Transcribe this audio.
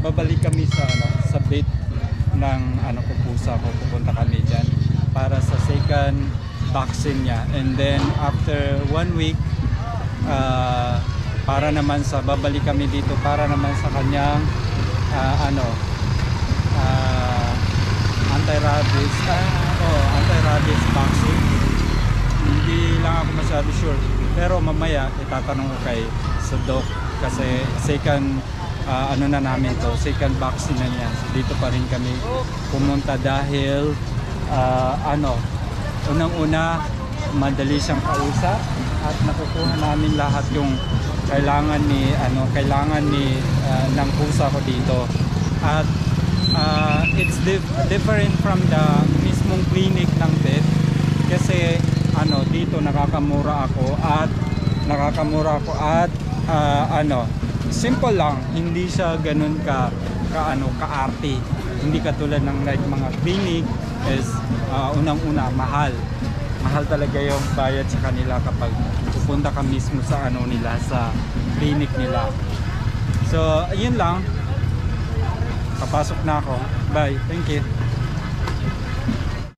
babalik kami sa sa vet ng ko pusa ko. Pupunta kami diyan para sa second vaccine niya, and then after 1 week para naman sa babalik kami dito para naman sa kanyang anti-rabies vaccine. Hindi lang ako masyado sure, pero mamaya itatanong ko kay sa doc kasi second na namin to, second vaccine na niya. Dito pa rin kami pumunta dahil unang-una madali siyang kausap at nakukuha namin lahat yung kailangan ng pusa ko dito. At it's different from the mismong clinic ng vet kasi dito nakakamura ako at simple lang, hindi siya ganun kaarte. Hindi katulad ng like mga clinic is unang-una mahal talaga yung bayad sa kanila kapag pupunta ka mismo sa nila sa clinic nila. So ayun lang, papasok na ako. Bye, thank you.